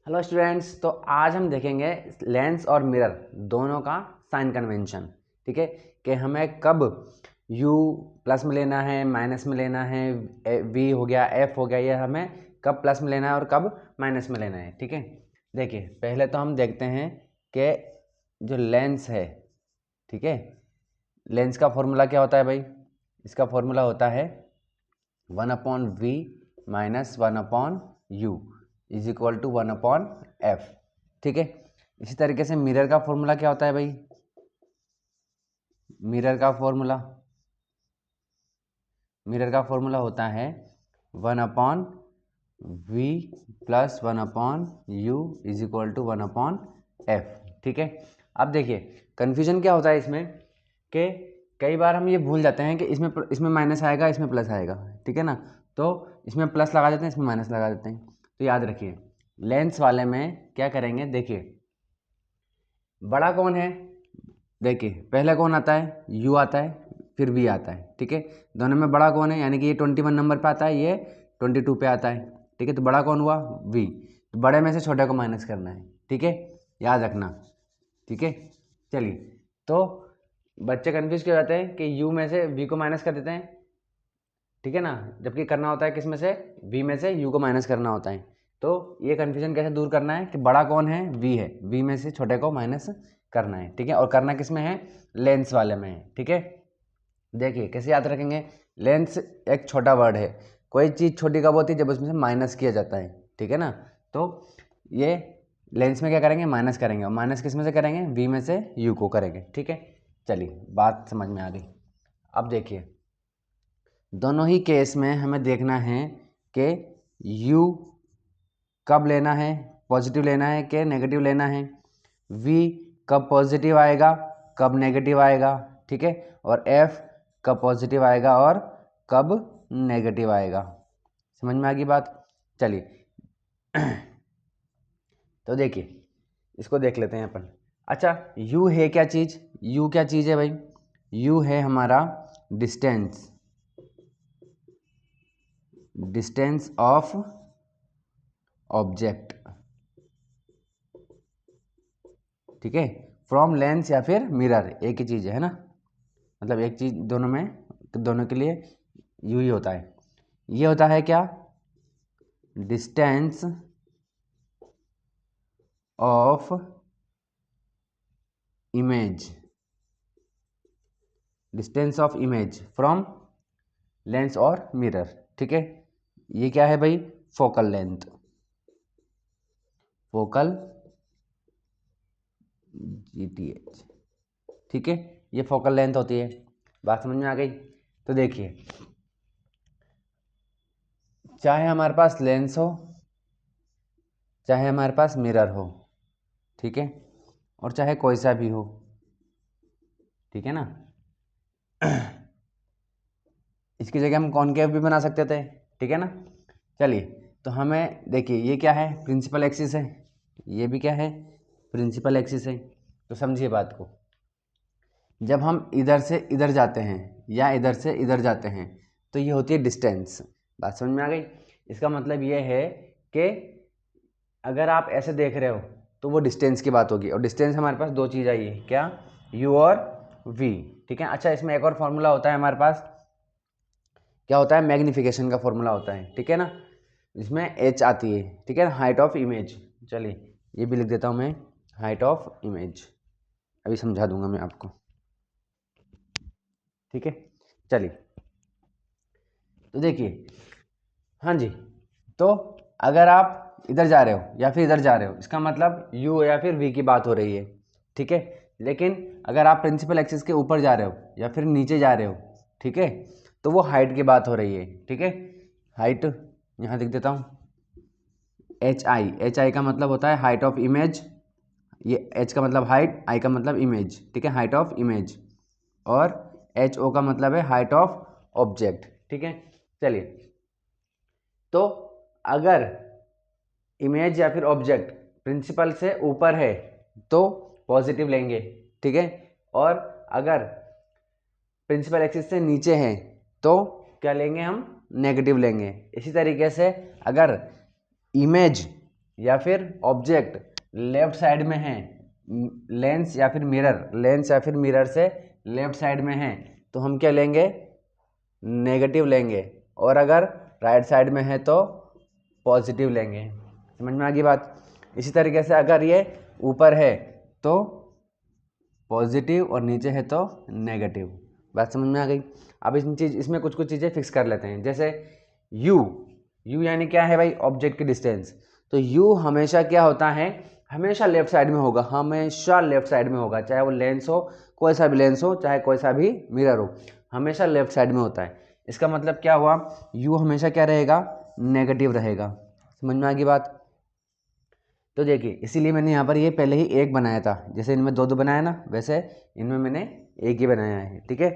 Hello students, तो आज हम देखेंगे लेंस और मिरर दोनों का साइन कन्वेंशन। ठीक है, कि हमें कब u प्लस में लेना है, माइनस में लेना है, v हो गया, f हो गया, ये हमें कब प्लस में लेना है और कब माइनस में लेना है। ठीक है, देखिए पहले तो हम देखते हैं कि जो लेंस है, ठीक है, लेंस का फॉर्मूला क्या होता है भाई। इसका फॉर्मूला होता है 1/v minus 1/u is equal to 1/f। ठीक है, इसी तरीके से मिरर का फॉर्मूला क्या होता है भाई। मिरर का फॉर्मूला होता है 1/v plus 1/u is equal to 1/f। ठीक है, अब देखिए कन्फ्यूजन क्या होता है इसमें कि कई बार हम ये भूल जाते हैं कि इसमें माइनस आएगा, इसमें प्लस आएगा। ठीक है ना, तो इसमें प्लस लगा देते हैं, इसमें माइनस लगा देते हैं। तो याद रखिए लेंस वाले में क्या करेंगे, देखिए बड़ा कौन है, देखिए पहले कौन आता है, u आता है, फिर v आता है। ठीक है, दोनों में बड़ा कौन है, यानी कि ये 21 नंबर पे आता है, ये 22 पे आता है। ठीक है, तो बड़ा कौन हुआ, v। तो बड़े में से छोटे को माइनस करना है। ठीक है, याद रखना। ठीक है, चलिए, तो बच्चे कन्फ्यूज क्यों जाते हैं कि u में से v को माइनस कर देते हैं। ठीक है ना, जबकि करना होता है किस में से, v में से u को माइनस करना होता है। तो ये कन्फ्यूजन कैसे दूर करना है कि बड़ा कौन है, v है, v में से छोटे को माइनस करना है। ठीक है, और करना किस में है, लेंस वाले में है। ठीक है, देखिए कैसे याद रखेंगे। लेंस एक छोटा वर्ड है, कोई चीज़ छोटी कब होती है, जब उसमें से माइनस किया जाता है। ठीक है ना, तो ये लेंस में क्या करेंगे, माइनस करेंगे, और माइनस किस में से करेंगे, v में से u को करेंगे। ठीक है, चलिए बात समझ में आ गई। अब देखिए दोनों ही केस में हमें देखना है कि u कब लेना है, पॉजिटिव लेना है कि नेगेटिव लेना है, v कब पॉजिटिव आएगा, कब नेगेटिव आएगा। ठीक है, और f कब पॉजिटिव आएगा और कब नेगेटिव आएगा। समझ में आ गई बात। चलिए तो देखिए इसको देख लेते हैं अपन। अच्छा, u है क्या चीज़, u क्या चीज़ है भाई, u है हमारा डिस्टेंस ऑफ ऑब्जेक्ट। ठीक है, फ्रॉम लेंस या फिर मिरर एक ही चीज़ है ना, मतलब एक चीज़ दोनों के लिए यू ही होता है। ये होता है क्या, distance of image, distance of image from lens और मिरर। ठीक है, ये क्या है भाई, फोकल लेंथ, फोकल GTH। ठीक है, ये फोकल लेंथ होती है। बात समझ में आ गई। तो देखिए चाहे हमारे पास लेंस हो, चाहे हमारे पास मिरर हो, ठीक है, और चाहे कोई सा भी हो, ठीक है ना, इसकी जगह हम कॉनकेव भी बना सकते थे। ठीक है ना, चलिए तो हमें देखिए ये क्या है, प्रिंसिपल एक्सिस है, ये भी क्या है, प्रिंसिपल एक्सिस है। तो समझिए बात को, जब हम इधर से इधर जाते हैं या इधर से इधर जाते हैं तो ये होती है डिस्टेंस। बात समझ में आ गई। इसका मतलब ये है कि अगर आप ऐसे देख रहे हो तो वो डिस्टेंस की बात होगी, और डिस्टेंस हमारे पास दो चीज़ आई है, क्या, u और v। ठीक है, अच्छा इसमें एक और फॉर्मूला होता है हमारे पास, क्या होता है, मैग्निफिकेशन का फॉर्मूला होता है। ठीक है ना, इसमें h आती है। ठीक है, हाइट ऑफ इमेज। चलिए ये भी लिख देता हूँ मैं, हाइट ऑफ इमेज, अभी समझा दूंगा मैं आपको। ठीक है, चलिए तो देखिए, हाँ जी, तो अगर आप इधर जा रहे हो या फिर इधर जा रहे हो, इसका मतलब u या फिर v की बात हो रही है। ठीक है, लेकिन अगर आप प्रिंसिपल एक्सिस के ऊपर जा रहे हो या फिर नीचे जा रहे हो, ठीक है, तो वो हाइट की बात हो रही है। ठीक है, हाइट यहाँ लिख देता हूँ, एच आई का मतलब होता है हाइट ऑफ इमेज, ये h का मतलब हाइट, i का मतलब इमेज। ठीक है, हाइट ऑफ इमेज, और HO का मतलब है हाइट ऑफ ऑब्जेक्ट। ठीक है, चलिए तो अगर इमेज या फिर ऑब्जेक्ट प्रिंसिपल से ऊपर है तो पॉजिटिव लेंगे। ठीक है, और अगर प्रिंसिपल एक्सिस से नीचे है तो क्या लेंगे, हम नेगेटिव लेंगे। इसी तरीके से अगर इमेज या फिर ऑब्जेक्ट लेफ्ट साइड में है, लेंस या फिर मिरर से लेफ्ट साइड में है, तो हम क्या लेंगे, नेगेटिव लेंगे, और अगर राइट साइड में है तो पॉजिटिव लेंगे। समझ में आ गई बात। इसी तरीके से अगर ये ऊपर है तो पॉजिटिव और नीचे है तो नेगेटिव। बात समझ में आ गई। अब इसमें कुछ चीज़ें फिक्स कर लेते हैं। जैसे यू यानी क्या है भाई, ऑब्जेक्ट की डिस्टेंस। तो यू हमेशा क्या होता है, हमेशा लेफ्ट साइड में होगा, हमेशा लेफ्ट साइड में होगा, चाहे वो लेंस हो, कोई सा भी लेंस हो, चाहे कोई सा भी मिरर हो, हमेशा लेफ्ट साइड में होता है। इसका मतलब क्या हुआ, यू हमेशा क्या रहेगा, नेगेटिव रहेगा। समझ में आ गई बात। तो देखिए इसीलिए मैंने यहाँ पर ये पहले ही एक बनाया था, जैसे इनमें दो बनाया ना, वैसे इनमें मैंने एक ही बनाया है। ठीक है,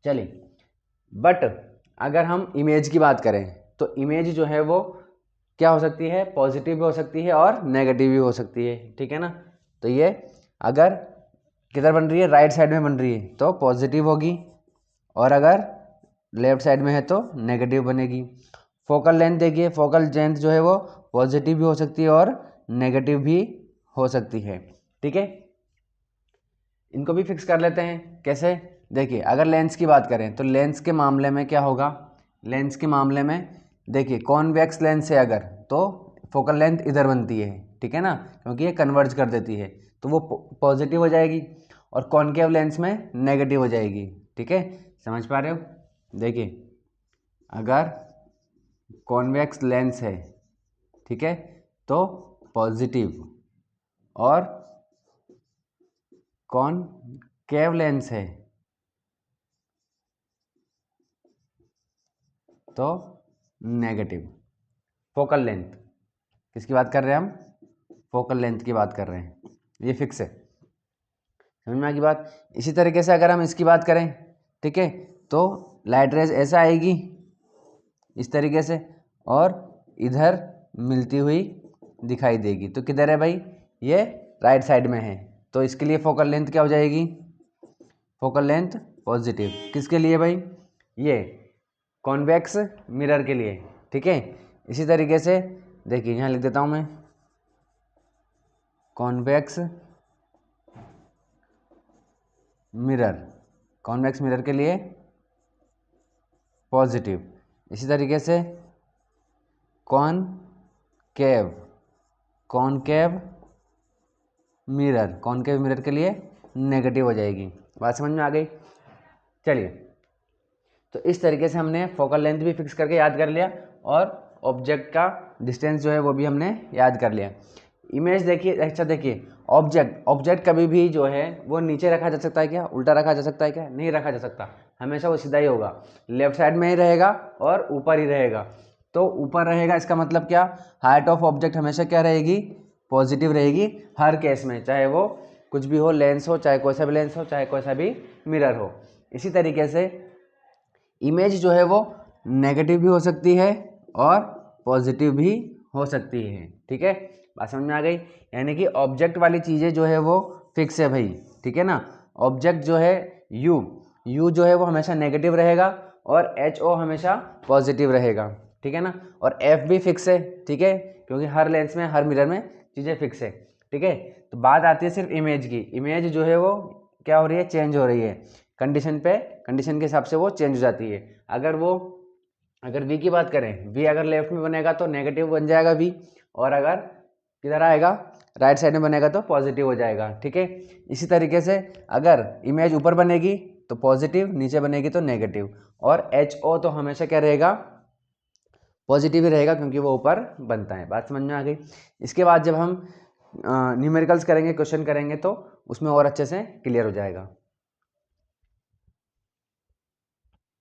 चलिए। बट अगर हम इमेज की बात करें तो इमेज जो है वो क्या हो सकती है, पॉजिटिव भी हो सकती है और नेगेटिव भी हो सकती है। ठीक है ना। तो ये अगर किधर बन रही है, राइट साइड में बन रही है तो पॉजिटिव होगी, और अगर लेफ्ट साइड में है तो नेगेटिव बनेगी। फोकल लेंथ देखिए, फोकल लेंथ जो है वो पॉजिटिव भी हो सकती है और नेगेटिव भी हो सकती है। ठीक है, इनको भी फिक्स कर लेते हैं। कैसे, देखिए अगर लेंस की बात करें तो लेंस के मामले में क्या होगा, लेंस के मामले में देखिए कॉन्वेक्स लेंस है अगर, तो फोकल लेंथ इधर बनती है। ठीक है ना, क्योंकि ये कन्वर्ज कर देती है, तो वो पॉजिटिव हो जाएगी, और कॉनकेव लेंस में नेगेटिव हो जाएगी। ठीक है, समझ पा रहे हो। देखिए अगर कॉन्वेक्स लेंस है, ठीक है, तो पॉजिटिव, और कॉनकेव लेंस है तो नेगेटिव। फोकल लेंथ किसकी बात कर रहे हैं हम, फोकल लेंथ की बात कर रहे हैं, ये फिक्स है। समझ में आ गई बात। इसी तरीके से अगर हम इसकी बात करें, ठीक है, तो लाइट रेज ऐसा आएगी इस तरीके से, और इधर मिलती हुई दिखाई देगी। तो किधर है भाई, ये राइट साइड में है, तो इसके लिए फोकल लेंथ क्या हो जाएगी, फोकल लेंथ पॉजिटिव। किसके लिए भाई, ये कॉन्वेक्स मिरर के लिए। ठीक है, इसी तरीके से देखिए यहाँ लिख देता हूँ मैं, कॉन्वेक्स मिरर, कॉन्वेक्स मिरर के लिए पॉजिटिव। इसी तरीके से कॉनकेव, कॉनकेव मिरर के लिए नेगेटिव हो जाएगी। बात समझ में आ गई। चलिए, तो इस तरीके से हमने फोकल लेंथ भी फिक्स करके याद कर लिया, और ऑब्जेक्ट का डिस्टेंस जो है वो भी हमने याद कर लिया। इमेज देखिए, अच्छा देखिए, ऑब्जेक्ट कभी भी जो है वो नीचे रखा जा सकता है क्या, उल्टा रखा जा सकता है क्या, नहीं रखा जा सकता, हमेशा वो सीधा ही होगा, लेफ्ट साइड में ही रहेगा और ऊपर ही रहेगा। तो ऊपर रहेगा इसका मतलब क्या, हाइट ऑफ ऑब्जेक्ट हमेशा क्या रहेगी, पॉजिटिव रहेगी हर केस में, चाहे वो कुछ भी हो, लेंस हो, चाहे कोई सा भी लेंस हो, चाहे कोई सा भी मिरर हो। इसी तरीके से इमेज जो है वो नेगेटिव भी हो सकती है और पॉजिटिव भी हो सकती है। ठीक है, बात समझ में आ गई। यानी कि ऑब्जेक्ट वाली चीज़ें जो है वो फिक्स है भाई। ठीक है ना, ऑब्जेक्ट जो है यू जो है वो हमेशा नेगेटिव रहेगा, और HO हमेशा पॉजिटिव रहेगा। ठीक है ना, और F भी फिक्स है। ठीक है, क्योंकि हर लेंस में, हर मिरर में चीज़ें फिक्स है। ठीक है, तो बात आती है सिर्फ इमेज की। इमेज जो है वो क्या हो रही है, चेंज हो रही है कंडीशन के हिसाब से वो चेंज हो जाती है। अगर V की बात करें, V अगर लेफ्ट में बनेगा तो नेगेटिव बन जाएगा V, और अगर किधर आएगा, राइट साइड में बनेगा तो पॉजिटिव हो जाएगा। ठीक है, इसी तरीके से अगर इमेज ऊपर बनेगी तो पॉजिटिव, न्नीचे बनेगी तो नेगेटिव, और HO तो हमेशा क्या रहेगा, पॉजिटिव ही रहेगा, क्योंकि वो ऊपर बनता है। बात समझ में आ गई। इसके बाद जब हम न्यूमेरिकल्स करेंगे, क्वेश्चन करेंगे, तो उसमें और अच्छे से क्लियर हो जाएगा।